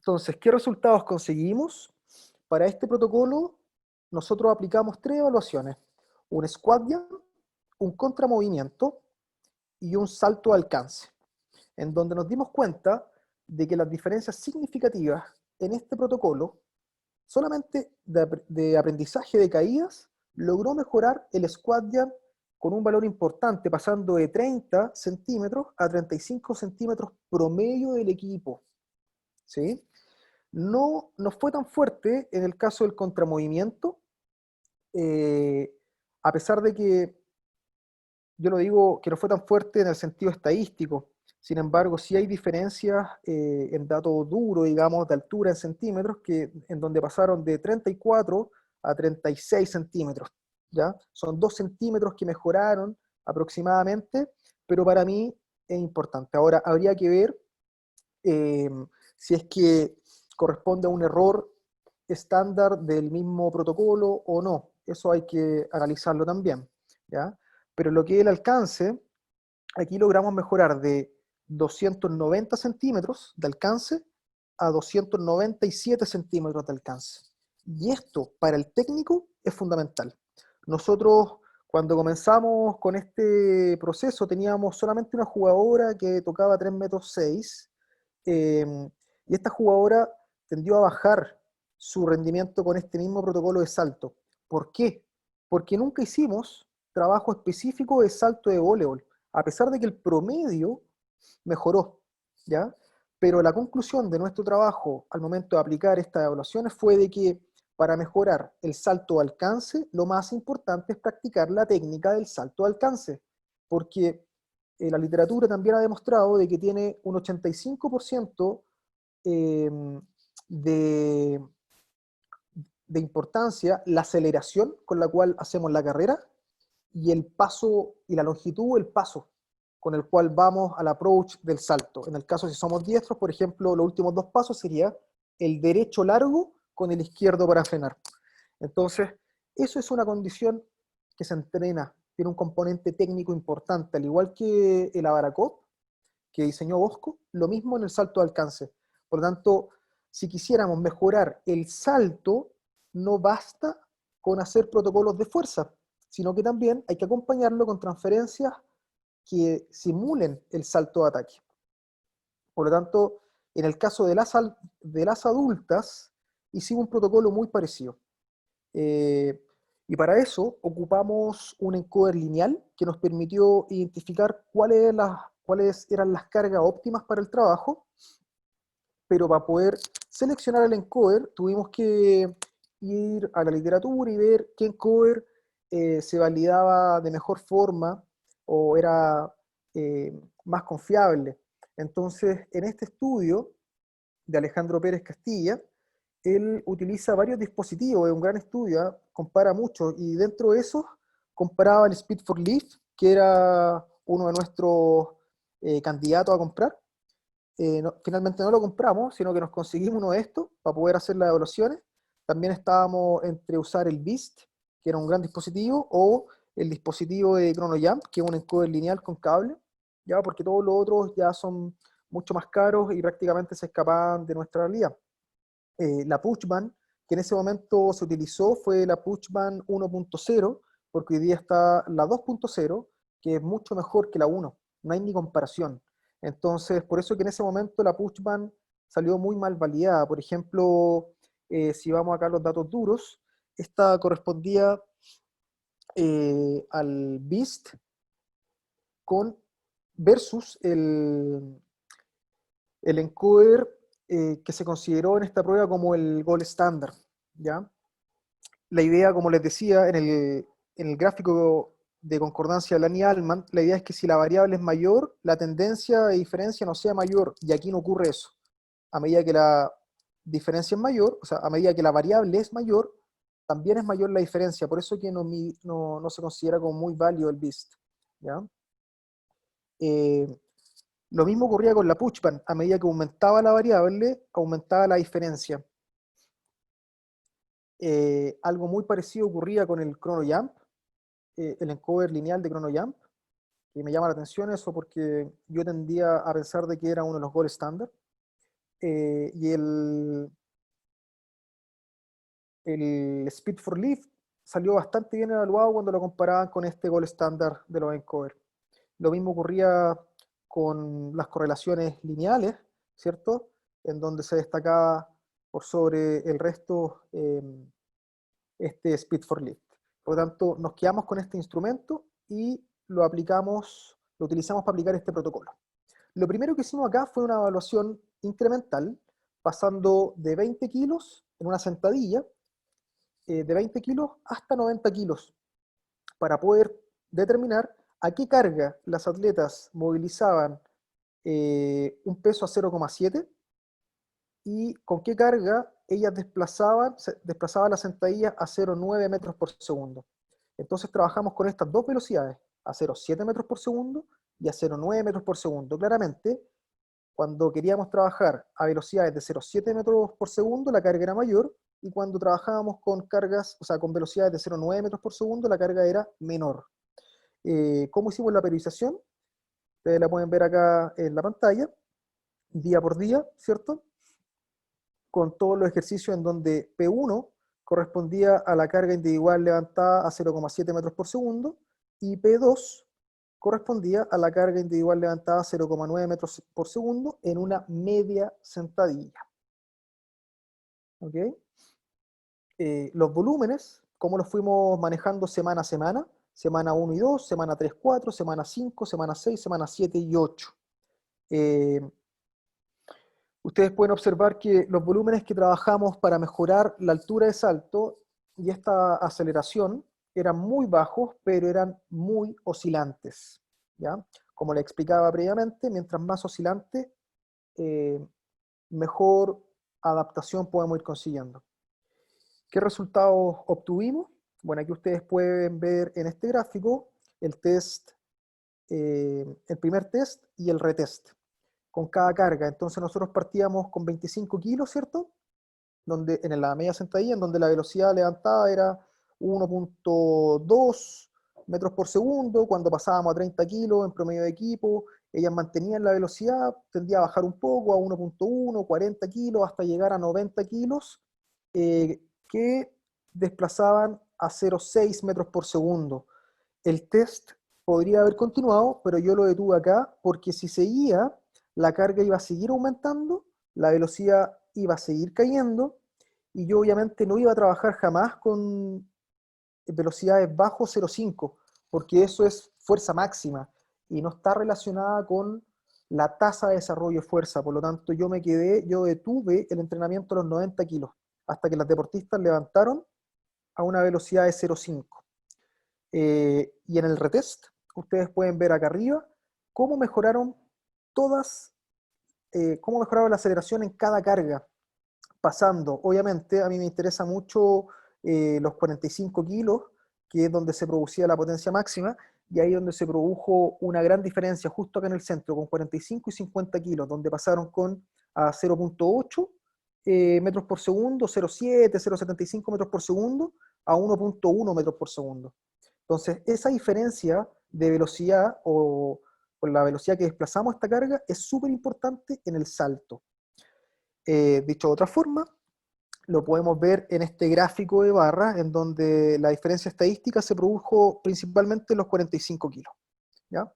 Entonces, ¿qué resultados conseguimos? Para este protocolo, nosotros aplicamos tres evaluaciones: un squat jump, un contramovimiento y un salto de alcance, en donde nos dimos cuenta de que las diferencias significativas en este protocolo, solamente de aprendizaje de caídas, logró mejorar el squat jump con un valor importante, pasando de 30 centímetros a 35 centímetros promedio del equipo, ¿sí? No fue tan fuerte en el caso del contramovimiento, eh, a pesar de que yo lo digo que no fue tan fuerte en el sentido estadístico. Sin embargo, sí hay diferencias en datos duros, digamos, de altura en centímetros, en donde pasaron de 34 a 36 centímetros, ¿ya? Son 2 centímetros que mejoraron aproximadamente, pero para mí es importante. Ahora, habría que ver eh, si es que corresponde a un error estándar del mismo protocolo o no. Eso hay que analizarlo también, ¿ya? Pero lo que es el alcance, aquí logramos mejorar de 290 centímetros de alcance a 297 centímetros de alcance. Y esto para el técnico es fundamental. Nosotros, cuando comenzamos con este proceso, teníamos solamente una jugadora que tocaba 3 metros 6, eh, y esta jugadora tendió a bajar su rendimiento con este mismo protocolo de salto. ¿Por qué? Porque nunca hicimos trabajo específico de salto de voleibol, a pesar de que el promedio mejoró, ¿ya? Pero la conclusión de nuestro trabajo al momento de aplicar estas evaluaciones fue de que para mejorar el salto de alcance, lo más importante es practicar la técnica del salto de alcance, porque la literatura también ha demostrado de que tiene un 85% eh, de, de importancia la aceleración con la cual hacemos la carrera y el paso y la longitud, el paso con el cual vamos al approach del salto. En el caso si somos diestros, por ejemplo, los últimos dos pasos sería el derecho largo con el izquierdo para frenar. Entonces, eso es una condición que se entrena, tiene un componente técnico importante, al igual que el Abarakov, que diseñó Bosco, lo mismo en el salto de alcance. Por lo tanto, si quisiéramos mejorar el salto, no basta con hacer protocolos de fuerza, sino que también hay que acompañarlo con transferencias que simulen el salto de ataque. Por lo tanto, en el caso de las adultas, hicimos un protocolo muy parecido. Eh, y para eso ocupamos un encoder lineal que nos permitió identificar cuáles eran las cargas óptimas para el trabajo, pero para poder seleccionar el encoder tuvimos que ir a la literatura y ver qué encoder se validaba de mejor forma o era eh, más confiable. Entonces, en este estudio de Alejandro Pérez Castilla, él utiliza varios dispositivos, es un gran estudio, ¿eh? Compara mucho, y dentro de esos comparaba el Speed for Lift, que era uno de nuestros candidatos a comprar. Finalmente no lo compramos, sino que nos conseguimos uno de estos para poder hacer las evaluaciones. También estábamos entre usar el Beast, que era un gran dispositivo, o el dispositivo de ChronoJump, que es un encoder lineal con cable, ya, porque todos los otros ya son mucho más caros y prácticamente se escapaban de nuestra realidad. La Pushband que en ese momento se utilizó fue la Pushband 1.0, porque hoy día está la 2.0, que es mucho mejor que la 1, no hay ni comparación. Entonces, por eso que en ese momento la Pushband salió muy mal validada. Por ejemplo, si vamos acá a los datos duros, esta correspondía al Beast con versus el encoder que se consideró en esta prueba como el gold standard, ¿ya? La idea, como les decía, en el gráfico de concordancia de Lani-Allman, la idea es que si la variable es mayor, la tendencia de diferencia no sea mayor, y aquí no ocurre eso. A medida que la diferencia es mayor, o sea, a medida que la variable es mayor, también es mayor la diferencia, por eso que no se considera como muy válido el BIST, ¿ya? Eh, lo mismo ocurría con la pushband, a medida que aumentaba la variable, aumentaba la diferencia. Algo muy parecido ocurría con el ChronoJump, el encoder lineal de ChronoJump, y me llama la atención eso porque yo tendía a pensar de que era uno de los gold standard. y el Speed for Lift salió bastante bien evaluado cuando lo comparaban con este gol estándar de los Vancouver. Lo mismo ocurría con las correlaciones lineales, ¿cierto? En donde se destacaba por sobre el resto este Speed for Lift. Por lo tanto, nos quedamos con este instrumento y lo aplicamos, lo utilizamos para aplicar este protocolo. Lo primero que hicimos acá fue una evaluación incremental, pasando de 20 kilos en una sentadilla, de 20 kilos hasta 90 kilos, para poder determinar a qué carga las atletas movilizaban un peso a 0,7 y con qué carga ellas desplazaban la sentadilla a 0,9 metros por segundo. Entonces trabajamos con estas dos velocidades, a 0,7 metros por segundo y a 0,9 metros por segundo. Claramente, cuando queríamos trabajar a velocidades de 0,7 metros por segundo, la carga era mayor, y cuando trabajábamos con cargas, o sea, con velocidades de 0,9 metros por segundo, la carga era menor. ¿Cómo hicimos la periodización? Ustedes la pueden ver acá en la pantalla, día por día, ¿cierto? Con todos los ejercicios en donde P1 correspondía a la carga individual levantada a 0,7 metros por segundo y P2 correspondía a la carga individual levantada a 0,9 metros por segundo en una media sentadilla. ¿Ok? Los volúmenes, cómo los fuimos manejando semana a semana: semana 1 y 2, semana 3, 4, semana 5, semana 6, semana 7 y 8. Ustedes pueden observar que los volúmenes que trabajamos para mejorar la altura de salto y esta aceleración eran muy bajos, pero eran muy oscilantes, ¿ya? Como le explicaba previamente, mientras más oscilante, eh, mejor adaptación podemos ir consiguiendo. ¿Qué resultados obtuvimos? Bueno, aquí ustedes pueden ver en este gráfico el test, el primer test y el retest con cada carga. Entonces nosotros partíamos con 25 kilos, ¿cierto? Donde, en la media sentadilla, en donde la velocidad levantada era 1,2 metros por segundo. Cuando pasábamos a 30 kilos en promedio de equipo, ellas mantenían la velocidad, tendía a bajar un poco a 1,1, 40 kilos, hasta llegar a 90 kilos, que desplazaban a 0,6 metros por segundo. El test podría haber continuado, pero yo lo detuve acá porque si seguía, la carga iba a seguir aumentando, la velocidad iba a seguir cayendo, y yo obviamente no iba a trabajar jamás con velocidades bajo 0,5, porque eso es fuerza máxima y no está relacionada con la tasa de desarrollo de fuerza. Por lo tanto, yo detuve el entrenamiento a los 90 kilos, hasta que las deportistas levantaron a una velocidad de 0,5. Y en el retest, ustedes pueden ver acá arriba cómo mejoraron todas, cómo mejoraron la aceleración en cada carga, pasando, obviamente, a mí me interesa mucho los 45 kilos, que es donde se producía la potencia máxima, y ahí es donde se produjo una gran diferencia, justo acá en el centro, con 45 y 50 kilos, donde pasaron a 0,8 metros por segundo, 0,7, 0,75 metros por segundo, a 1,1 metros por segundo. Entonces, esa diferencia de velocidad o con la velocidad que desplazamos esta carga es súper importante en el salto. Dicho de otra forma, lo podemos ver en este gráfico de barra, en donde la diferencia estadística se produjo principalmente en los 45 kilos, ¿ya?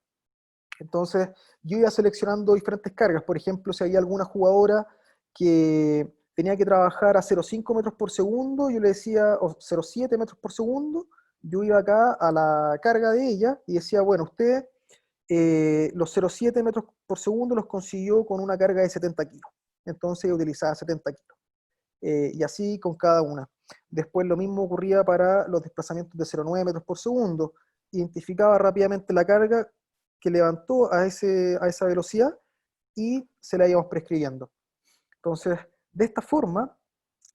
Entonces, yo iba seleccionando diferentes cargas. Por ejemplo, si había alguna jugadora que tenía que trabajar a 0,5 metros por segundo, yo le decía, o 0,7 metros por segundo, yo iba acá a la carga de ella y decía, bueno, usted los 0,7 metros por segundo los consiguió con una carga de 70 kilos. Entonces yo utilizaba 70 kilos. Y así con cada una. Después lo mismo ocurría para los desplazamientos de 0,9 metros por segundo. Identificaba rápidamente la carga que levantó a esa velocidad y se la íbamos prescribiendo. Entonces, de esta forma,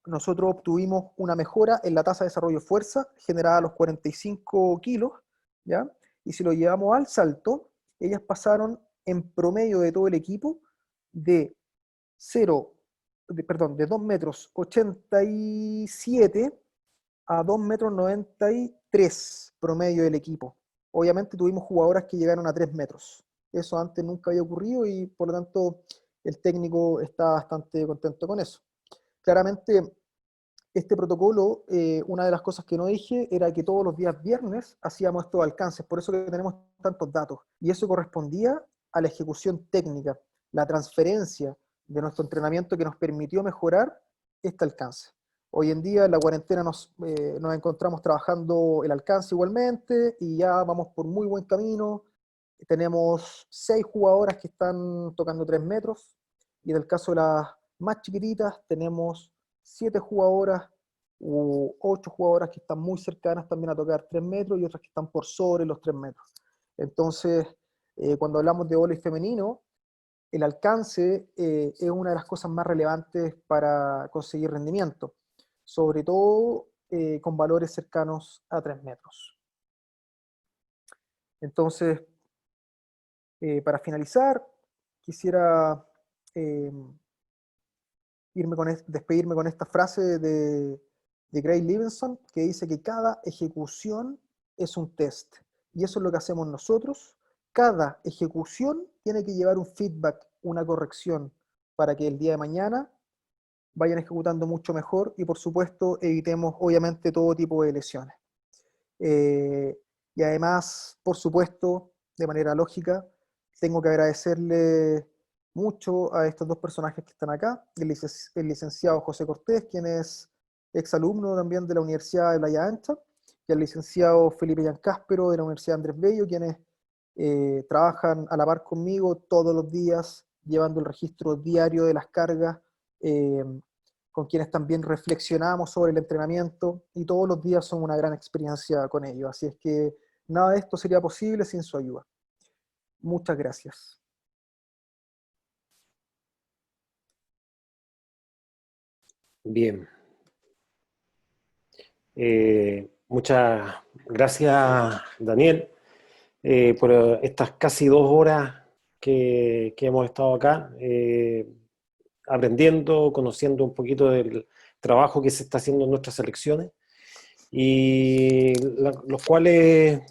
nosotros obtuvimos una mejora en la tasa de desarrollo de fuerza generada a los 45 kilos, ¿ya? Y si lo llevamos al salto, ellas pasaron en promedio de todo el equipo de 2 metros 87 a 2 metros 93 promedio del equipo. Obviamente tuvimos jugadoras que llegaron a 3 metros. Eso antes nunca había ocurrido y por lo tanto el técnico está bastante contento con eso. Claramente, este protocolo, una de las cosas que no dije era que todos los días viernes hacíamos estos alcances, por eso que tenemos tantos datos. Y eso correspondía a la ejecución técnica, la transferencia de nuestro entrenamiento que nos permitió mejorar este alcance. Hoy en día en la cuarentena nos encontramos trabajando el alcance igualmente y ya vamos por muy buen camino. Tenemos 6 jugadoras que están tocando 3 metros y en el caso de las más chiquititas tenemos 7 jugadoras u 8 jugadoras que están muy cercanas también a tocar 3 metros y otras que están por sobre los 3 metros. Entonces, cuando hablamos de vóley femenino, el alcance es una de las cosas más relevantes para conseguir rendimiento, sobre todo con valores cercanos a 3 metros. Entonces, para finalizar, quisiera eh, despedirme con esta frase de Gray Livingston, que dice que cada ejecución es un test. Y eso es lo que hacemos nosotros. Cada ejecución tiene que llevar un feedback, una corrección, para que el día de mañana vayan ejecutando mucho mejor y por supuesto evitemos obviamente todo tipo de lesiones. Eh, y además, por supuesto, de manera lógica, tengo que agradecerle mucho a estos dos personajes que están acá, el licenciado José Cortés, quien es exalumno también de la Universidad de Playa Ancha, y el licenciado Felipe Giancáspero de la Universidad Andrés Bello, quienes trabajan a la par conmigo todos los días, llevando el registro diario de las cargas, eh, con quienes también reflexionamos sobre el entrenamiento y todos los días son una gran experiencia con ellos. Así es que nada de esto sería posible sin su ayuda. Muchas gracias. Bien. Muchas gracias, Daniel, por estas casi 2 horas que hemos estado acá, aprendiendo, conociendo un poquito del trabajo que se está haciendo en nuestras selecciones, y los cuales,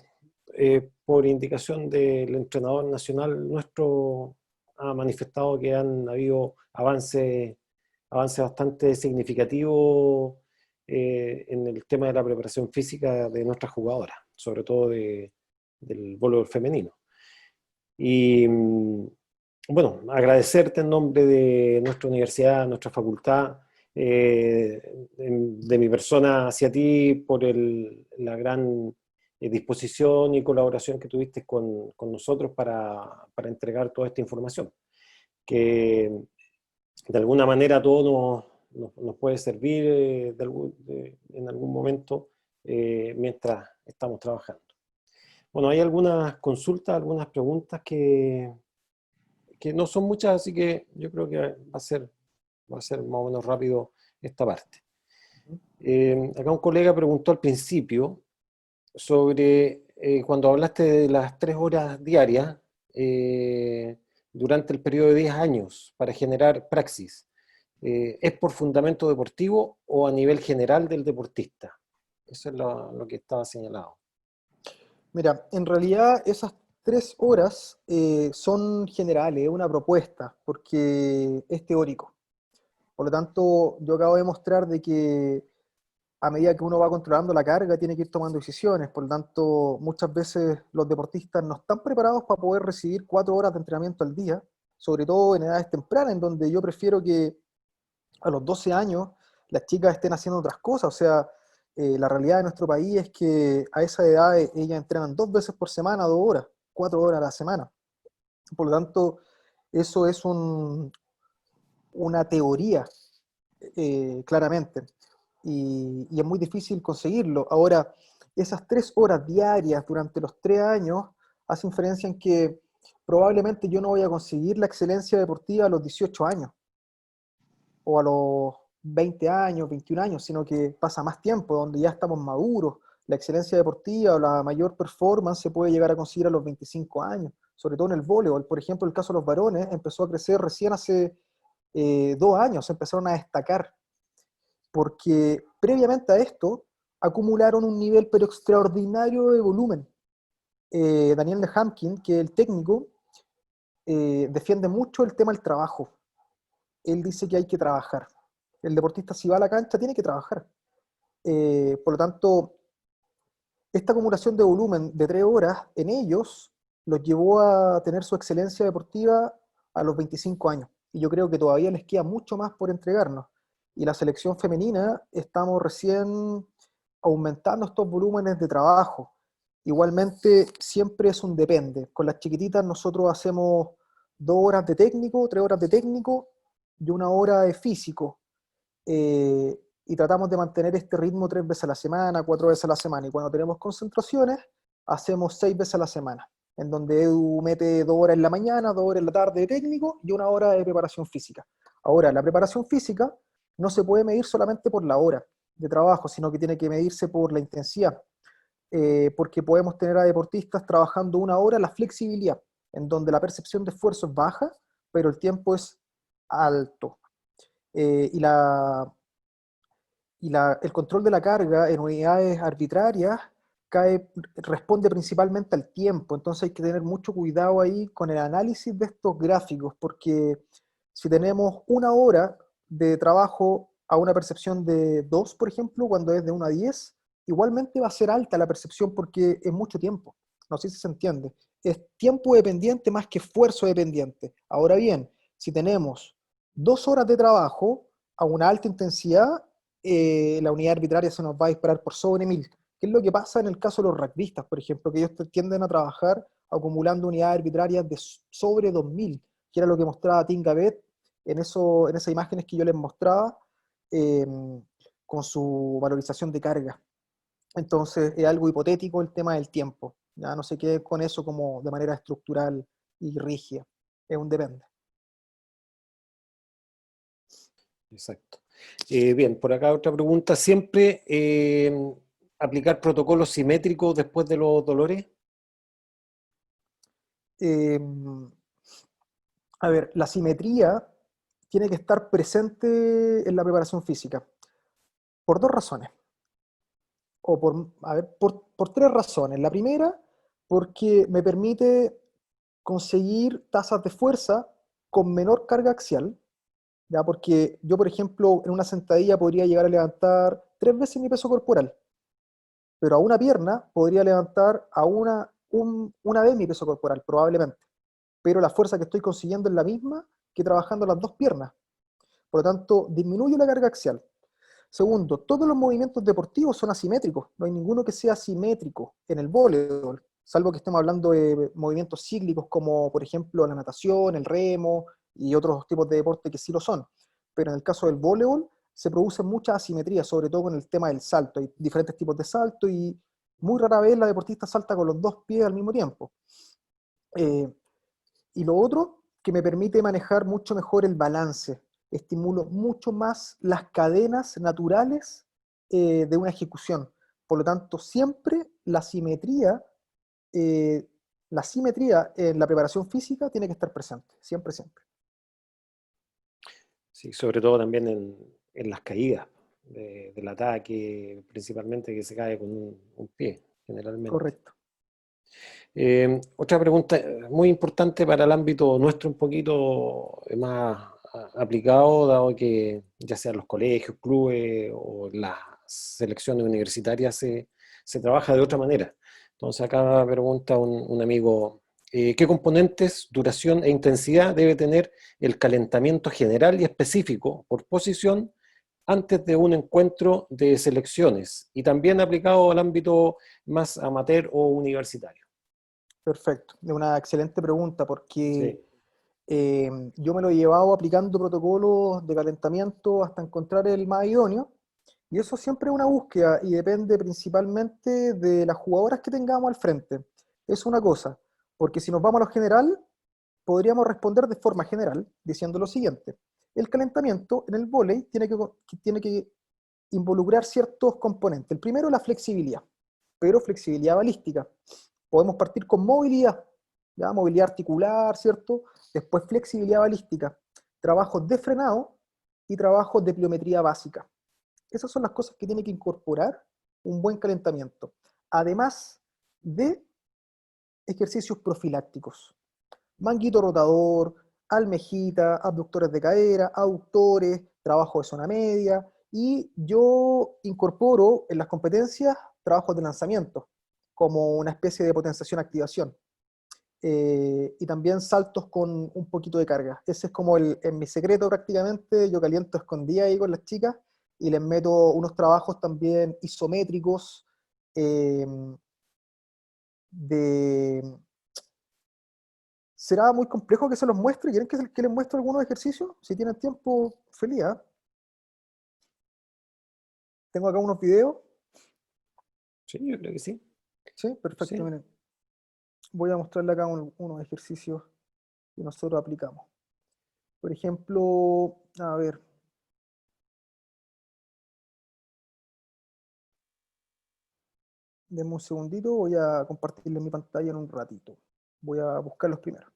por indicación del entrenador nacional nuestro, ha manifestado que han habido avances bastante significativos en el tema de la preparación física de nuestras jugadoras, sobre todo del voleibol femenino. Y bueno, agradecerte en nombre de nuestra universidad, nuestra facultad, de mi persona hacia ti por la gran disposición y colaboración que tuviste con nosotros para entregar toda esta información, que de alguna manera a todos nos puede servir en algún momento mientras estamos trabajando. Bueno, hay algunas consultas, algunas preguntas que no son muchas, así que yo creo que va a ser más o menos rápido esta parte. Acá un colega preguntó al principio sobre cuando hablaste de las 3 horas diarias durante el periodo de 10 años para generar praxis. ¿Es por fundamento deportivo o a nivel general del deportista? Eso es lo que estaba señalado. Mira, en realidad esas 3 horas son generales, es una propuesta, porque es teórico. Por lo tanto, yo acabo de mostrar de que a medida que uno va controlando la carga, tiene que ir tomando decisiones. Por lo tanto, muchas veces los deportistas no están preparados para poder recibir 4 horas de entrenamiento al día, sobre todo en edades tempranas, en donde yo prefiero que a los 12 años las chicas estén haciendo otras cosas. O sea, la realidad de nuestro país es que a esa edad ellas entrenan 2 veces por semana, 2 horas, 4 horas a la semana. Por lo tanto, eso es una teoría, claramente, y es muy difícil conseguirlo. Ahora, esas 3 horas diarias durante los 3 años hacen inferencia en que probablemente yo no voy a conseguir la excelencia deportiva a los 18 años, o a los 20 años, 21 años, sino que pasa más tiempo, donde ya estamos maduros. La excelencia deportiva o la mayor performance se puede llegar a conseguir a los 25 años, sobre todo en el voleibol. Por ejemplo, el caso de los varones empezó a crecer recién hace 2 años, empezaron a destacar, porque previamente a esto acumularon un nivel pero extraordinario de volumen. Daniel Nehamkin, que es el técnico, defiende mucho el tema del trabajo. él dice que hay que trabajar. El deportista si va a la cancha tiene que trabajar. Por lo tanto, esta acumulación de volumen de 3 horas en ellos los llevó a tener su excelencia deportiva a los 25 años. Y yo creo que todavía les queda mucho más por entregarnos. Y la selección femenina estamos recién aumentando estos volúmenes de trabajo. Igualmente, siempre es un depende. Con las chiquititas nosotros hacemos 2 horas de técnico, 3 horas de técnico y 1 hora de físico. Y tratamos de mantener este ritmo 3 veces a la semana, 4 veces a la semana. Y cuando tenemos concentraciones, hacemos 6 veces a la semana, en donde Edu mete 2 horas en la mañana, 2 horas en la tarde de técnico y 1 hora de preparación física. Ahora, la preparación física no se puede medir solamente por la hora de trabajo, sino que tiene que medirse por la intensidad, porque podemos tener a deportistas trabajando 1 hora la flexibilidad, en donde la percepción de esfuerzo es baja, pero el tiempo es alto. Eh, y la, el control de la carga en unidades arbitrarias responde principalmente al tiempo, entonces hay que tener mucho cuidado ahí con el análisis de estos gráficos, porque si tenemos 1 hora de trabajo a una percepción de 2, por ejemplo, cuando es de 1 a 10, igualmente va a ser alta la percepción porque es mucho tiempo. No sé si se entiende. Es tiempo dependiente más que esfuerzo dependiente. Ahora bien, si tenemos 2 horas de trabajo a una alta intensidad, la unidad arbitraria se nos va a disparar por sobre 1000. ¿Qué es lo que pasa en el caso de los rugbyistas, por ejemplo? Que ellos tienden a trabajar acumulando unidades arbitrarias de sobre 2000, que era lo que mostraba Tinga Bet en esas imágenes que yo les mostraba, eh, con su valorización de carga. Entonces es algo hipotético el tema del tiempo. Ya no se quede con eso como de manera estructural y rígida. Es un depende. Exacto. Bien, por acá otra pregunta. ¿Siempre aplicar protocolos simétricos después de los dolores? Eh, a ver, la simetría tiene que estar presente en la preparación física, por 2 razones, o por 3 razones. La primera, porque me permite conseguir tasas de fuerza con menor carga axial, ¿ya? Porque yo, por ejemplo, en una sentadilla podría llegar a levantar 3 veces mi peso corporal, pero a una pierna podría levantar a una vez mi peso corporal, probablemente. Pero la fuerza que estoy consiguiendo es la misma que trabajando las 2 piernas. Por lo tanto, disminuyo la carga axial. Segundo, todos los movimientos deportivos son asimétricos. No hay ninguno que sea simétrico en el voleibol, salvo que estemos hablando de movimientos cíclicos como, por ejemplo, la natación, el remo y otros tipos de deporte que sí lo son. Pero en el caso del voleibol se produce mucha asimetría, sobre todo con el tema del salto. Hay diferentes tipos de salto y muy rara vez la deportista salta con los 2 pies al mismo tiempo. Eh, y lo otro, que me permite manejar mucho mejor el balance. Estimulo mucho más las cadenas naturales de una ejecución. Por lo tanto, siempre eh, la simetría en la preparación física tiene que estar presente. Siempre, siempre. Sí, sobre todo también en las caídas del ataque, principalmente que se cae con un pie, generalmente. Correcto. Otra pregunta muy importante para el ámbito nuestro, un poquito más aplicado, dado que ya sean los colegios, clubes o las selecciones universitarias se trabaja de otra manera. Entonces acá pregunta un amigo, ¿qué componentes, duración e intensidad debe tener el calentamiento general y específico por posición antes de un encuentro de selecciones? Y también aplicado al ámbito más amateur o universitario. Perfecto. Es una excelente pregunta porque Sí. yo me lo he llevado aplicando protocolos de calentamiento hasta encontrar el más idóneo. Y eso siempre es una búsqueda y depende principalmente de las jugadoras que tengamos al frente. Es una cosa, porque si nos vamos a lo general, podríamos responder de forma general diciendo lo siguiente. El calentamiento en el vóley tiene que involucrar ciertos componentes. El primero, la flexibilidad, pero flexibilidad balística. Podemos partir con movilidad, ¿ya? Movilidad articular, ¿cierto? Después flexibilidad balística, trabajos de frenado y trabajos de pliometría básica. Esas son las cosas que tiene que incorporar un buen calentamiento. Además de ejercicios profilácticos. Manguito rotador, almejita, abductores de cadera, aductores, trabajo de zona media, y yo incorporo en las competencias trabajos de lanzamiento, como una especie de potenciación-activación, y también saltos con un poquito de carga. Ese es como en mi secreto prácticamente, yo caliento escondida ahí con las chicas, y les meto unos trabajos también isométricos, eh, de... ¿Será muy complejo que se los muestre? ¿Quieren que les muestre algunos ejercicios? Si tienen tiempo, feliz, ¿ah? Tengo acá unos videos. Sí, yo creo que sí. Sí, perfecto, Sí. miren. Voy a mostrarle acá unos ejercicios que nosotros aplicamos. Por ejemplo, a ver, denme un segundito, voy a compartirle mi pantalla en un ratito. Voy a buscarlos primero.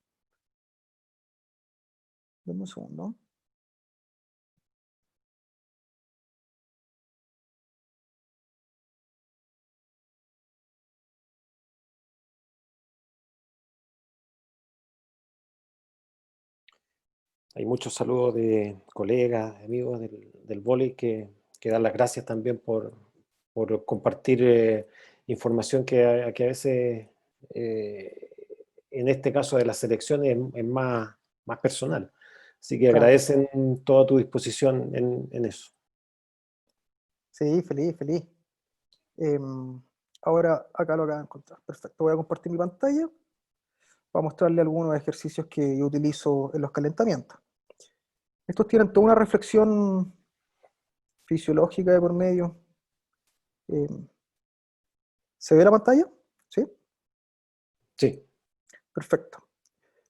Denme un segundo. Hay muchos saludos de colegas, amigos del vóley que dan las gracias también por compartir información que a veces, eh, en este caso de las selecciones, es más personal. Así que Claro. agradecen toda tu disposición en eso. Sí, feliz, feliz. Em, Ahora acá lo acabo de encontrar. Perfecto. Voy a compartir mi pantalla para mostrarle algunos ejercicios que yo utilizo en los calentamientos. Estos tienen toda una reflexión fisiológica de por medio. Em, ¿Se ve la pantalla? ¿Sí? Sí, Perfecto.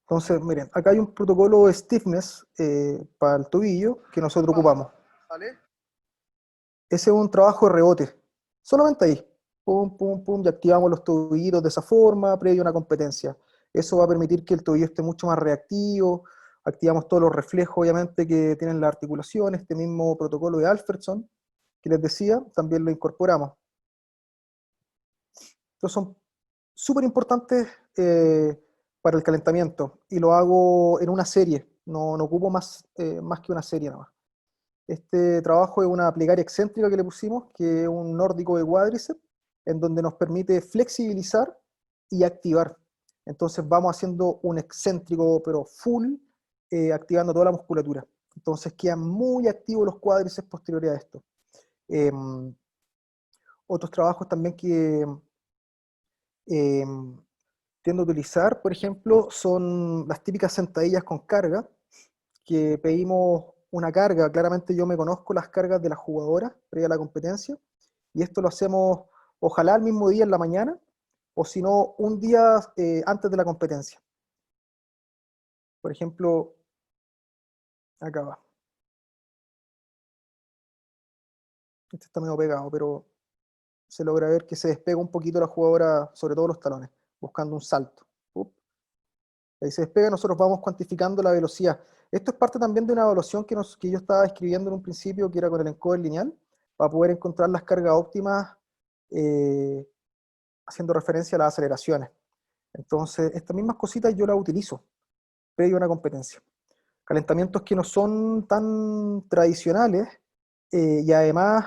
Entonces, miren, acá hay un protocolo de stiffness para el tobillo que nosotros ocupamos. ¿Vale? Ese es un trabajo de rebote. Solamente ahí. Pum, pum, pum, y activamos los tobillitos de esa forma, previo a una competencia. Eso va a permitir que el tobillo esté mucho más reactivo. Activamos todos los reflejos, obviamente, que tienen la articulación. Este mismo protocolo de Alfredson, que les decía, también lo incorporamos. Estos son súper importantes para el calentamiento y lo hago en una serie, no ocupo más que una serie nada más. Este trabajo es una plegaria excéntrica que le pusimos, que es un nórdico de cuádriceps, en donde nos permite flexibilizar y activar. Entonces vamos haciendo un excéntrico, pero full, activando toda la musculatura. Entonces quedan muy activos los cuádriceps posteriores a esto. Em, Otros trabajos también que em, tiendo a utilizar, por ejemplo, son las típicas sentadillas con carga, que pedimos una carga. Claramente yo me conozco las cargas de las jugadoras previa a la competencia, y esto lo hacemos ojalá el mismo día en la mañana, o si no, un día antes de la competencia. Por ejemplo, acá va. Este está medio pegado, pero se logra ver que se despega un poquito la jugadora, sobre todo los talones, buscando un salto. Up. Ahí se despega, nosotros vamos cuantificando la velocidad. Esto es parte también de una evaluación que yo estaba escribiendo en un principio, que era con el encoder lineal, para poder encontrar las cargas óptimas, eh, haciendo referencia a las aceleraciones. Entonces, estas mismas cositas yo las utilizo previo a una competencia. Calentamientos que no son tan tradicionales, y además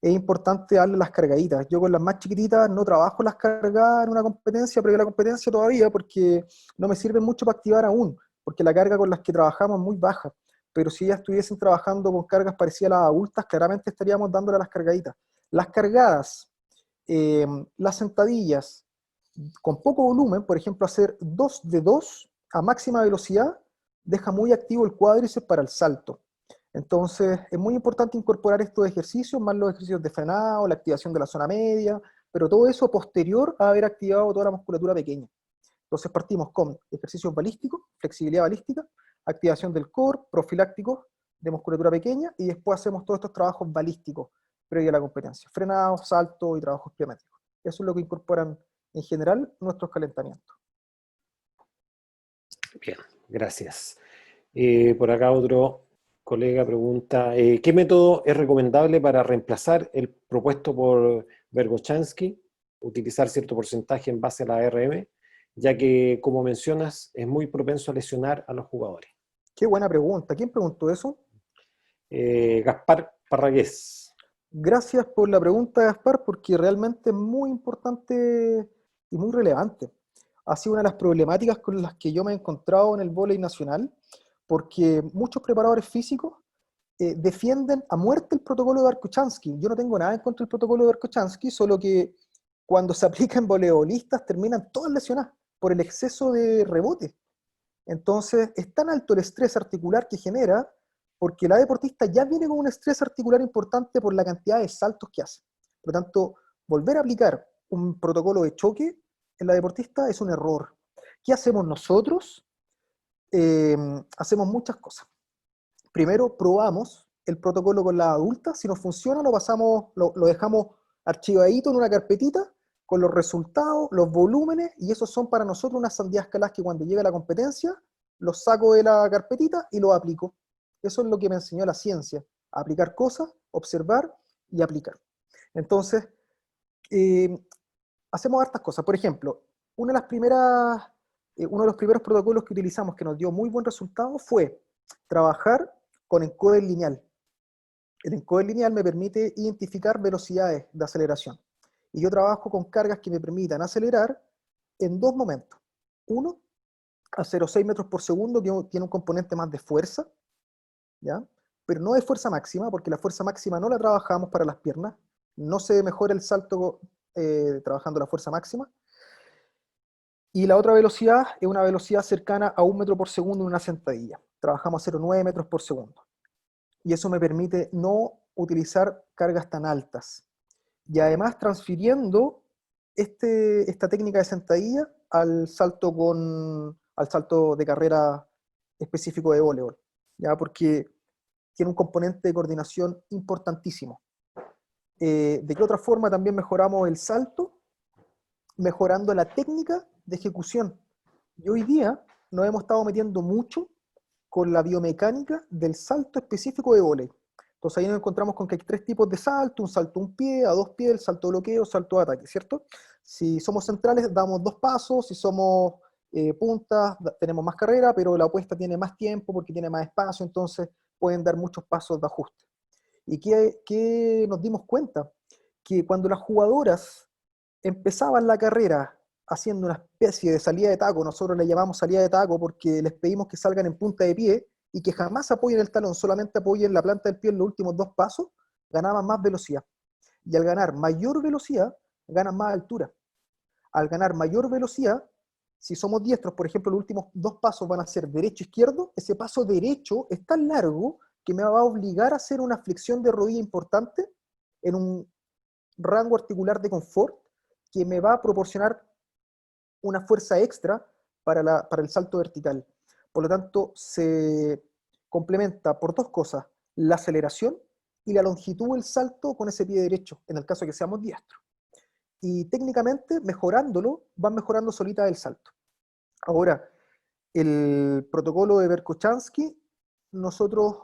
es importante darle las cargaditas. Yo con las más chiquititas no trabajo las cargadas en una competencia, previo a la competencia todavía, porque no me sirven mucho para activar aún, porque la carga con las que trabajamos es muy baja. Pero si ya estuviesen trabajando con cargas parecidas a las adultas, claramente estaríamos dándole las cargaditas. Las cargadas, eh, las sentadillas con poco volumen, por ejemplo, hacer 2 de 2 a máxima velocidad, deja muy activo el cuádriceps para el salto. Entonces, es muy importante incorporar estos ejercicios, más los ejercicios de frenado, la activación de la zona media, pero todo eso posterior a haber activado toda la musculatura pequeña. Entonces, partimos con ejercicios balísticos, flexibilidad balística, activación del core, profilácticos de musculatura pequeña, y después hacemos todos estos trabajos balísticos previo a la competencia, frenado, salto y trabajos pliométricos. Eso es lo que incorporan en general nuestros calentamientos. bien, gracias. Por acá otro colega pregunta, ¿qué método es recomendable para reemplazar el propuesto por Vergochansky? Utilizar cierto porcentaje en base a la ARM, ya que, como mencionas, es muy propenso a lesionar a los jugadores. Qué buena pregunta. ¿Quién preguntó eso? Gaspar Parragués. Gracias por la pregunta, Gaspar, porque realmente es muy importante y muy relevante. Ha sido una de las problemáticas con las que yo me he encontrado en el vóley nacional, porque muchos preparadores físicos defienden a muerte el protocolo de Barkochanski. Yo no tengo nada en contra del protocolo de Barkochanski, solo que cuando se aplica en voleibolistas terminan todas lesionadas por el exceso de rebote. Entonces, es tan alto el estrés articular que genera, porque la deportista ya viene con un estrés articular importante por la cantidad de saltos que hace. Por lo tanto, volver a aplicar un protocolo de choque en la deportista es un error. ¿Qué hacemos nosotros? Hacemos muchas cosas. Primero, probamos el protocolo con la adulta. Si nos funciona, lo pasamos, lo dejamos archivadito en una carpetita con los resultados, los volúmenes, y esos son para nosotros unas sandías calas que cuando llega la competencia, los saco de la carpetita y los aplico. Eso es lo que me enseñó la ciencia, aplicar cosas, observar y aplicar. Entonces, eh, hacemos hartas cosas. Por ejemplo, uno de los primeros protocolos que utilizamos que nos dio muy buen resultado fue trabajar con encoder lineal. El encoder lineal me permite identificar velocidades de aceleración. Y yo trabajo con cargas que me permitan acelerar en dos momentos. Uno, a 0,6 metros por segundo, que tiene un componente más de fuerza, ¿ya? Pero no de fuerza máxima, porque la fuerza máxima no la trabajamos para las piernas. No se mejora el salto trabajando la fuerza máxima. Y la otra velocidad es una velocidad cercana a 1 metro por segundo en una sentadilla. Trabajamos a 0,9 metros por segundo. Y eso me permite no utilizar cargas tan altas. Y además transfiriendo esta técnica de sentadilla al salto de carrera específico de voleibol, ¿ya? Porque tiene un componente de coordinación importantísimo. ¿De qué otra forma también mejoramos el salto? Mejorando la técnica de ejecución. Y hoy día nos hemos estado metiendo mucho con la biomecánica del salto específico de vóley. Entonces ahí nos encontramos con que hay tres tipos de salto: un salto a un pie, a dos pies, el salto de bloqueo, salto de ataque, ¿cierto? Si somos centrales damos dos pasos, si somos puntas tenemos más carrera, pero la opuesta tiene más tiempo porque tiene más espacio, entonces pueden dar muchos pasos de ajuste. ¿Y qué nos dimos cuenta? Que cuando las jugadoras empezaban la carrera haciendo una especie de salida de taco, nosotros le llamamos salida de taco porque les pedimos que salgan en punta de pie y que jamás apoyen el talón, solamente apoyen la planta del pie en los últimos dos pasos, ganaban más velocidad. Y al ganar mayor velocidad, ganan más altura. Al ganar mayor velocidad, si somos diestros, por ejemplo, los últimos dos pasos van a ser derecho-izquierdo, ese paso derecho es tan largo que me va a obligar a hacer una flexión de rodilla importante en un rango articular de confort que me va a proporcionar una fuerza extra para el salto vertical. Por lo tanto, se complementa por dos cosas: la aceleración y la longitud del salto con ese pie derecho, en el caso de que seamos diestros. Y técnicamente, mejorándolo, van mejorando solita el salto. Ahora, el protocolo de Verkhoshansky, nosotros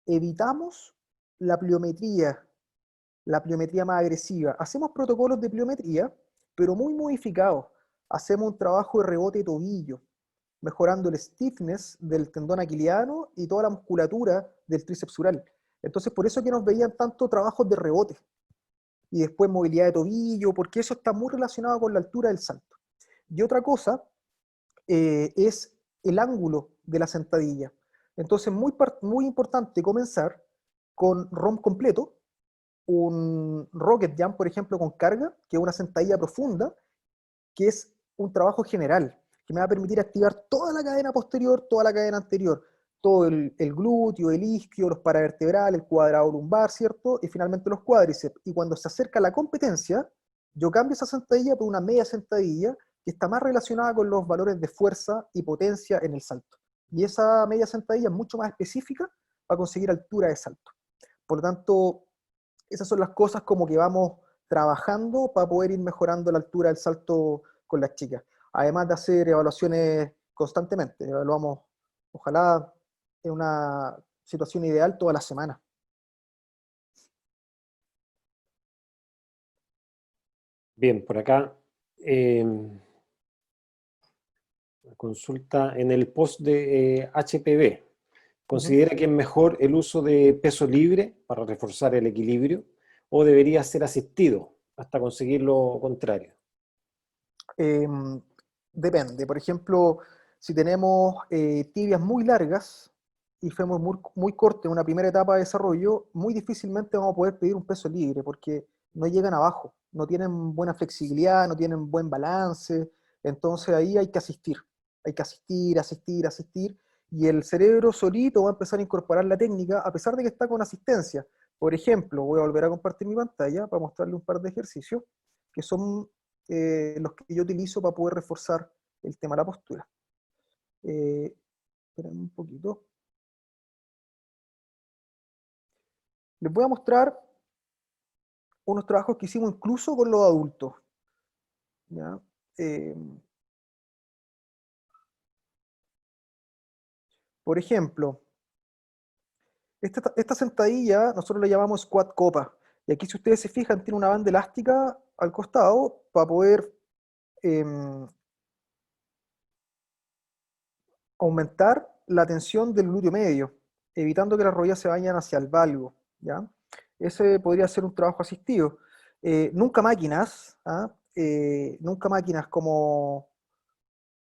evitamos la pliometría, la pliometría más agresiva. Hacemos protocolos de pliometría, pero muy modificados. Hacemos un trabajo de rebote de tobillo, mejorando el stiffness del tendón aquiliano y toda la musculatura del tríceps sural. Entonces, por eso que nos veían tanto trabajos de rebote y después movilidad de tobillo, porque eso está muy relacionado con la altura del salto. Y otra cosa es el ángulo de la sentadilla. Entonces, muy importante comenzar con ROM completo, un rocket jump, por ejemplo, con carga, que es una sentadilla profunda, que es un trabajo general, que me va a permitir activar toda la cadena posterior, toda la cadena anterior, todo el glúteo, el isquio, los paravertebrales, el cuadrado lumbar, ¿cierto? Y finalmente los cuádriceps. Y cuando se acerca la competencia, yo cambio esa sentadilla por una media sentadilla que está más relacionada con los valores de fuerza y potencia en el salto. Y esa media sentadilla es mucho más específica para conseguir altura de salto. Por lo tanto, esas son las cosas como que vamos trabajando para poder ir mejorando la altura del salto con las chicas. Además de hacer evaluaciones constantemente. Evaluamos, ojalá, en una situación ideal toda la semana. Bien, por acá, consulta en el post de HPV. Ujú. ¿Considera que es mejor el uso de peso libre para reforzar el equilibrio o debería ser asistido hasta conseguir lo contrario? Em, Depende. Por ejemplo, si tenemos tibias muy largas y fémur muy corto en una primera etapa de desarrollo, muy difícilmente vamos a poder pedir un peso libre porque no llegan abajo, no tienen buena flexibilidad, no tienen buen balance. Entonces ahí hay que asistir. Hay que asistir, asistir, asistir. Y el cerebro solito va a empezar a incorporar la técnica a pesar de que está con asistencia. Por ejemplo, voy a volver a compartir mi pantalla para mostrarle un par de ejercicios que son los que yo utilizo para poder reforzar el tema de la postura. Esperen un poquito. Les voy a mostrar unos trabajos que hicimos incluso con los adultos. ¿Ya? Eh, por ejemplo, esta sentadilla nosotros le llamamos squat copa. Y aquí, si ustedes se fijan, tiene una banda elástica al costado para poder em, aumentar la tensión del glúteo medio, evitando que las rodillas se vayan hacia el valgo, ¿ya? Ese podría ser un trabajo asistido. Nunca máquinas, ¿ah? Nunca máquinas como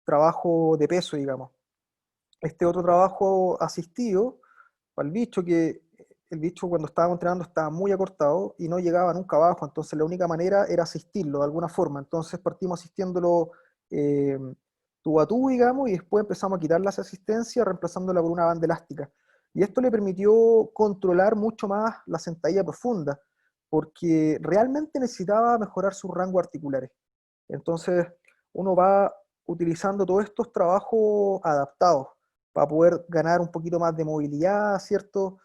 trabajo de peso, digamos. Este otro trabajo asistido, para el bicho, que el bicho cuando estábamos entrenando estaba muy acortado y no llegaba nunca abajo, entonces la única manera era asistirlo de alguna forma. Entonces partimos asistiéndolo eh, tubo a tubo, digamos, y después empezamos a quitarle esa asistencia reemplazándola por una banda elástica. Y esto le permitió controlar mucho más la sentadilla profunda, porque realmente necesitaba mejorar sus rangos articulares. Entonces uno va utilizando todos estos trabajos adaptados para poder ganar un poquito más de movilidad, ¿cierto?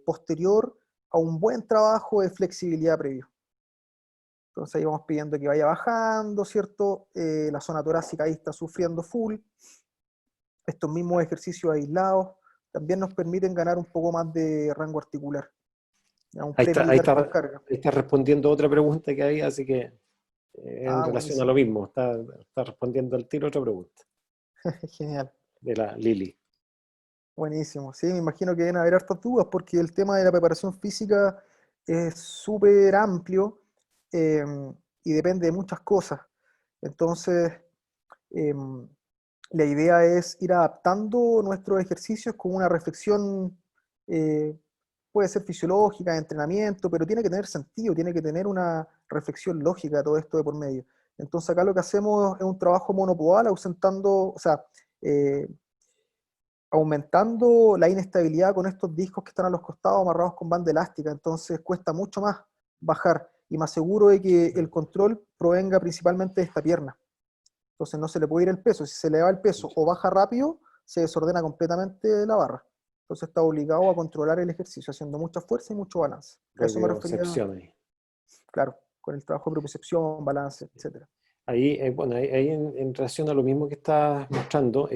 Posterior a un buen trabajo de flexibilidad previo. Entonces ahí vamos pidiendo que vaya bajando, ¿cierto? La zona torácica ahí está sufriendo full. Estos mismos ejercicios aislados también nos permiten ganar un poco más de rango articular, ¿ya? Un Ahí está, ahí pre-militar está, con ahí carga. está respondiendo otra pregunta que había, así que en Ah, relación a lo buenísimo. mismo, está respondiendo al tiro otra pregunta Genial. de la Lili. Buenísimo. Sí, me imagino que deben haber hartas dudas porque el tema de la preparación física es súper amplio eh, y depende de muchas cosas. Entonces, em, la idea es ir adaptando nuestros ejercicios con una reflexión, eh, puede ser fisiológica, de entrenamiento, pero tiene que tener sentido, tiene que tener una reflexión lógica todo esto de por medio. Entonces acá lo que hacemos es un trabajo monopodal, ausentando, o sea, eh, aumentando la inestabilidad con estos discos que están a los costados amarrados con banda elástica, entonces cuesta mucho más bajar y más seguro de que el control provenga principalmente de esta pierna. Entonces no se le puede ir el peso, si se le va el peso o baja rápido, se desordena completamente la barra. Entonces está obligado a controlar el ejercicio, haciendo mucha fuerza y mucho balance. A eso me refería, Propiocepción ahí. claro, con el trabajo de propiocepción, balance, etc. Ahí, bueno, ahí en relación a lo mismo que estás mostrando,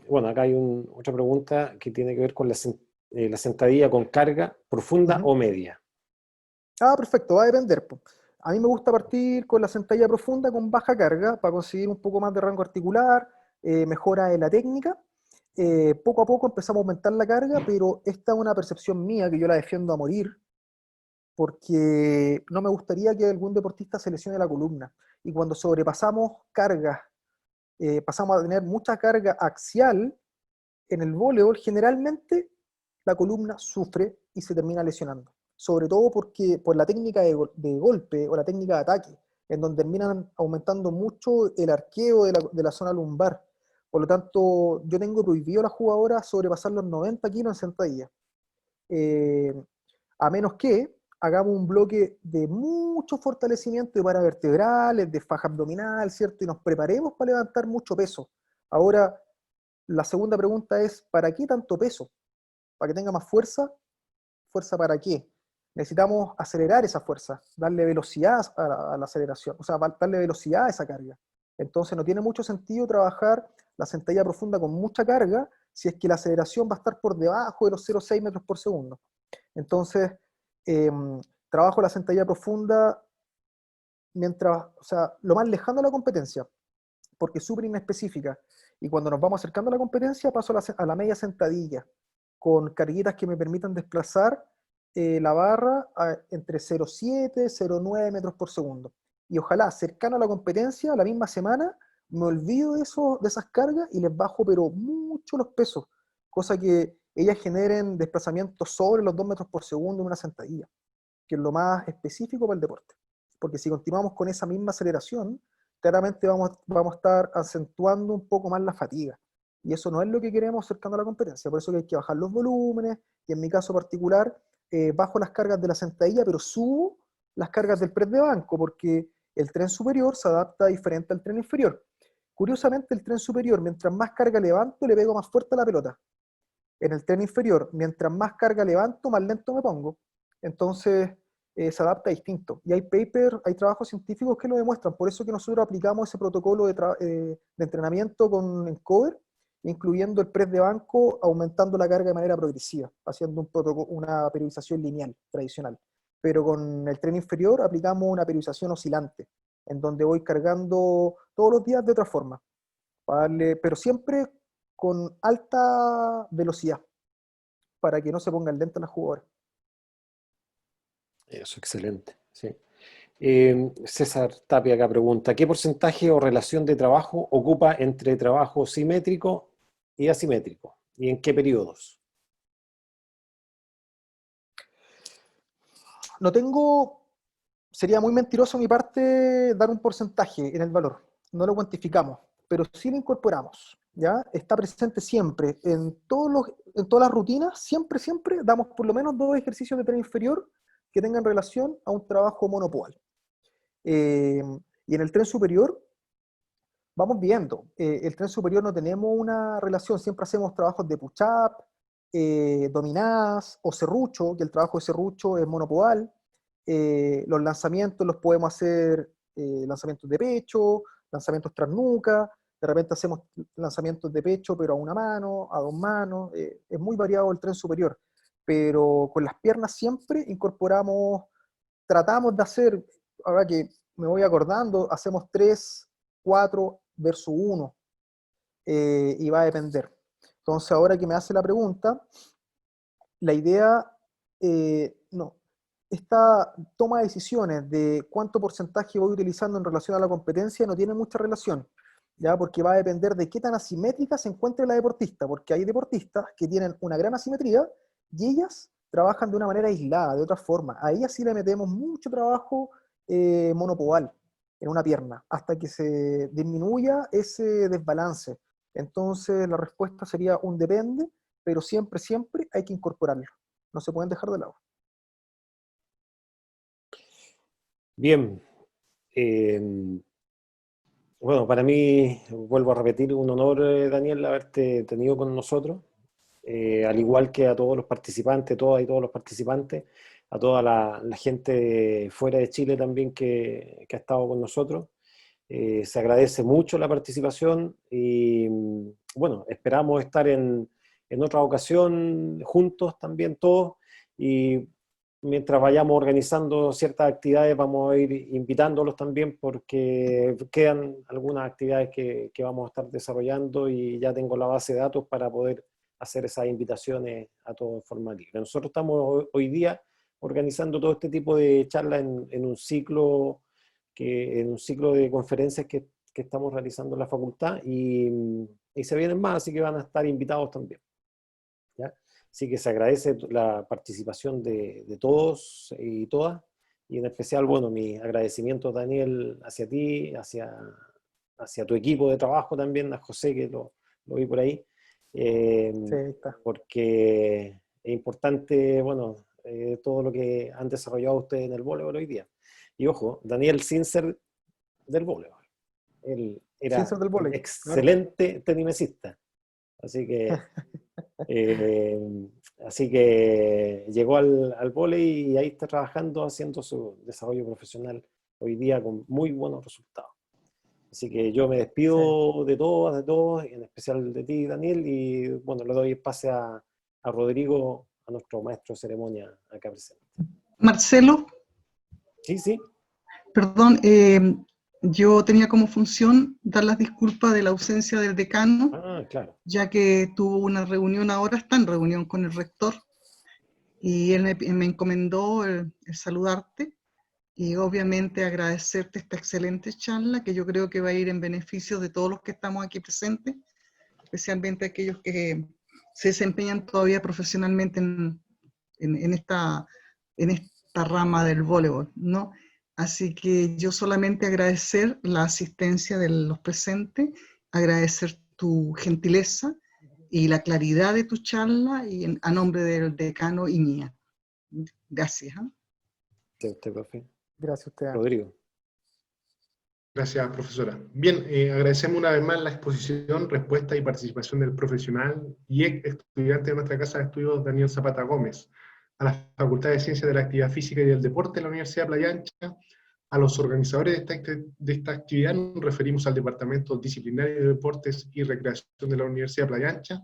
bueno, acá hay otra pregunta que tiene que ver con la sentadilla con carga profunda Ujú. o media. Ah, perfecto, va a depender, po. A mí me gusta partir con la sentadilla profunda con baja carga para conseguir un poco más de rango articular, mejora en la técnica. Poco a poco empezamos a aumentar la carga, pero esta es una percepción mía que yo la defiendo a morir, porque no me gustaría que algún deportista se lesione la columna. Y cuando sobrepasamos cargas, pasamos a tener mucha carga axial en el voleibol, generalmente la columna sufre y se termina lesionando. Sobre todo porque por la técnica de golpe o la técnica de ataque, en donde terminan aumentando mucho el arqueo de la zona lumbar. Por lo tanto, yo tengo prohibido a las jugadoras sobrepasar los 90 kilos en sentadilla. Eh, a menos que hagamos un bloque de mucho fortalecimiento de paravertebrales, de faja abdominal, ¿cierto? Y nos preparemos para levantar mucho peso. Ahora, la segunda pregunta es, ¿para qué tanto peso? ¿Para que tenga más fuerza? ¿Fuerza para qué? Necesitamos acelerar esa fuerza, darle velocidad a la aceleración, o sea, darle velocidad a esa carga. Entonces no tiene mucho sentido trabajar la sentadilla profunda con mucha carga si es que la aceleración va a estar por debajo de los 0,6 metros por segundo. Entonces, eh, trabajo la sentadilla profunda mientras, o sea, lo más lejano a la competencia. porque es súper inespecífica. Y cuando nos vamos acercando a la competencia, paso a la media sentadilla, con carguitas que me permitan desplazar la barra entre 0,7 y 0,9 metros por segundo. Y ojalá, cercano a la competencia, la misma semana, me olvido de esas cargas y les bajo pero mucho los pesos, cosa que ellas generen desplazamientos sobre los 2 metros por segundo en una sentadilla, que es lo más específico para el deporte. Porque si continuamos con esa misma aceleración, claramente vamos a estar acentuando un poco más la fatiga. Y eso no es lo que queremos cercano a la competencia. Por eso que hay que bajar los volúmenes, y en mi caso particular, bajo las cargas de la sentadilla, pero subo las cargas del press de banco, porque el tren superior se adapta diferente al tren inferior. Curiosamente, el tren superior, mientras más carga levanto, le pego más fuerte a la pelota. En el tren inferior, mientras más carga levanto, más lento me pongo. Entonces, se adapta distinto. Y hay papers, hay trabajos científicos que lo demuestran. Por eso que nosotros aplicamos ese protocolo de entrenamiento con Encoder, incluyendo el press de banco, aumentando la carga de manera progresiva, haciendo una periodización lineal, tradicional. Pero con el tren inferior aplicamos una periodización oscilante, en donde voy cargando todos los días de otra forma, pero siempre con alta velocidad, para que no se pongan lentos las jugadoras. Eso, excelente. Sí. César Tapia acá pregunta, ¿qué porcentaje o relación de trabajo ocupa entre trabajo simétrico y asimétrico? ¿Y en qué periodos? No tengo, sería muy mentiroso de mi parte dar un porcentaje en el valor, no lo cuantificamos, pero sí lo incorporamos, ¿ya? Está presente siempre, en todas las rutinas, siempre, siempre damos por lo menos 2 ejercicios de tren inferior que tengan relación a un trabajo monopodal. Y en el tren superior, vamos viendo. El tren superior no tenemos una relación, siempre hacemos trabajos de push-up, dominadas o serrucho, que el trabajo de serrucho es monopodal. Los lanzamientos los podemos hacer lanzamientos de pecho, lanzamientos tras nuca, de repente hacemos lanzamientos de pecho pero a una mano, a 2 manos, es muy variado el tren superior, pero con las piernas siempre incorporamos, tratamos de hacer, ahora que me voy acordando, hacemos 3, 4 versus 1, y va a depender. Entonces, ahora que me hace la pregunta, la idea, no, esta toma de decisiones de cuánto porcentaje voy utilizando en relación a la competencia no tiene mucha relación, ¿ya? Porque va a depender de qué tan asimétrica se encuentre la deportista, porque hay deportistas que tienen una gran asimetría y ellas trabajan de una manera aislada, de otra forma. A ellas sí le metemos mucho trabajo monopodal en una pierna, hasta que se disminuya ese desbalance. Entonces la respuesta sería un depende, pero siempre, siempre hay que incorporarlo. No se pueden dejar de lado. Bien. Bueno, para mí, vuelvo a repetir, un honor, Daniel, haberte tenido con nosotros, al igual que a todos los participantes, todas y todos los participantes, a toda la gente fuera de Chile también que ha estado con nosotros. Se agradece mucho la participación y bueno, esperamos estar en otra ocasión juntos también todos, y mientras vayamos organizando ciertas actividades vamos a ir invitándolos también, porque quedan algunas actividades que vamos a estar desarrollando y ya tengo la base de datos para poder hacer esas invitaciones a todos de forma libre. Nosotros estamos hoy día organizando todo este tipo de charlas en un ciclo de conferencias que estamos realizando en la facultad, y se vienen más, así que van a estar invitados también, ¿ya? Así que se agradece la participación de todos y todas, y en especial, bueno, mi agradecimiento, Daniel, hacia ti, hacia tu equipo de trabajo también, a José, que lo vi por ahí, Sí, ahí está. porque es importante, bueno, todo lo que han desarrollado ustedes en el voleibol hoy día. Y ojo, Daniel sin ser del voleibol. Él Sin era ser del un vóley, claro. excelente tenimesista. Así que, eh, así que llegó al vóley y ahí está trabajando, haciendo su desarrollo profesional hoy día con muy buenos resultados. Así que yo me Sí. despido de todos, en especial de ti, Daniel, y bueno, le doy pase a Rodrigo, a nuestro maestro de ceremonia acá presente. Marcelo, Sí, sí. perdón, yo tenía como función dar las disculpas de la ausencia del decano, Claro. ya que tuvo una reunión ahora, está en reunión con el rector, y él me encomendó el saludarte y obviamente agradecerte esta excelente charla, que yo creo que va a ir en beneficio de todos los que estamos aquí presentes, especialmente aquellos que se desempeñan todavía profesionalmente en esta rama del voleibol, ¿no? Así que yo solamente agradecer la asistencia de los presentes, agradecer tu gentileza y la claridad de tu charla, y a nombre del decano y mía. Gracias. Sí, usted, profe. Gracias a usted. Rodrigo. Gracias, profesora. Bien, agradecemos una vez más la exposición, respuesta y participación del profesional y estudiante de nuestra Casa de Estudios, Daniel Zapata Gómez, a la Facultad de Ciencias de la Actividad Física y del Deporte de la Universidad de Playa Ancha, a los organizadores de esta actividad. Nos referimos al Departamento Disciplinario de Deportes y Recreación de la Universidad de Playa Ancha,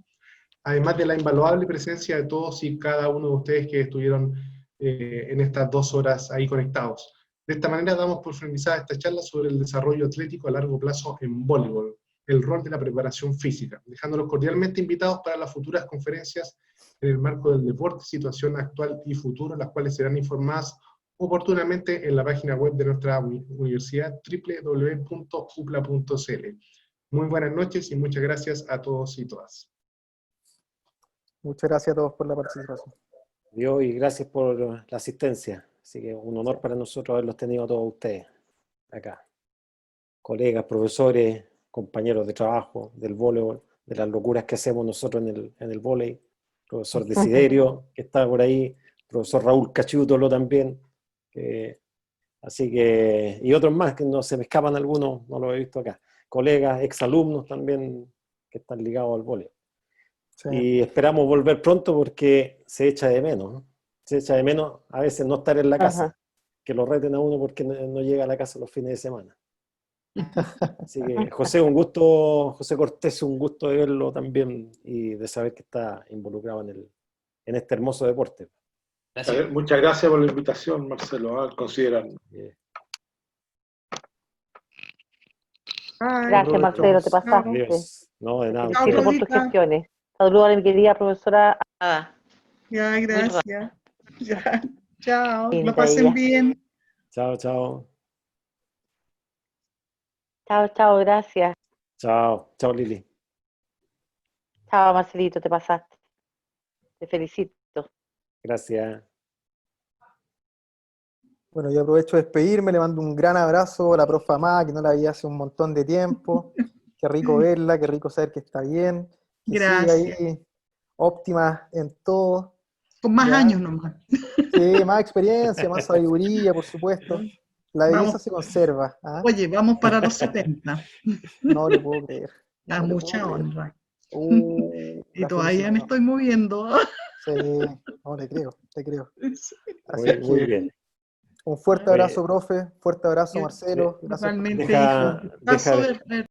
además de la invaluable presencia de todos y cada uno de ustedes que estuvieron en estas 2 horas ahí conectados. De esta manera damos por finalizada esta charla sobre el desarrollo atlético a largo plazo en voleibol, el rol de la preparación física, dejándolos cordialmente invitados para las futuras conferencias en el marco del deporte, situación actual y futuro, las cuales serán informadas oportunamente en la página web de nuestra universidad, www.upla.cl. Muy buenas noches y muchas gracias a todos y todas. Muchas gracias a todos por la participación. Dios, y gracias por la asistencia. Así que un honor para nosotros haberlos tenido a todos ustedes acá. Colegas, profesores, compañeros de trabajo, del voleibol, de las locuras que hacemos nosotros en el vóley. Profesor Desiderio, que está por ahí. Profesor Raúl Cachiútolo también. Así que, y otros más, que no se me escapan algunos, no los he visto acá. Colegas, exalumnos también, que están ligados al voleibol. Sí. Y esperamos volver pronto porque se echa de menos, ¿no? Se echa de menos a veces no estar en la casa. Ajá. Que lo reten a uno porque no llega a la casa los fines de semana. Así que José, un gusto, José Cortés, un gusto de verlo también y de saber que está involucrado en este hermoso deporte. Gracias. Muchas gracias por la invitación, Marcelo, al considerarlo. Gracias, Marcelo, te pasaste. Adiós. No, de nada. Felicito por tus gestiones. Saludos a mi querida profesora Ada. Ya, gracias. Ya, chao. Lo pasen bien. Chao, chao. Chao, chao, gracias. Chao, chao, Lili. Chao, Marcelito, te pasaste. Te felicito. Gracias. Bueno, yo aprovecho de despedirme, le mando un gran abrazo a la profa Amada, que no la veía hace un montón de tiempo. Qué rico verla, qué rico saber que está bien. Que gracias. Siga ahí óptima en todo. Con más años nomás. Sí, más experiencia, más sabiduría, por supuesto. La belleza se conserva. ¿Ah? Oye, vamos para los 70. No le puedo creer. A mucha honra. Y todavía me estoy moviendo. Sí, no, le creo, te creo. Así muy bien. Un fuerte abrazo, profe. Fuerte abrazo, Marcelo. Gracias. Deja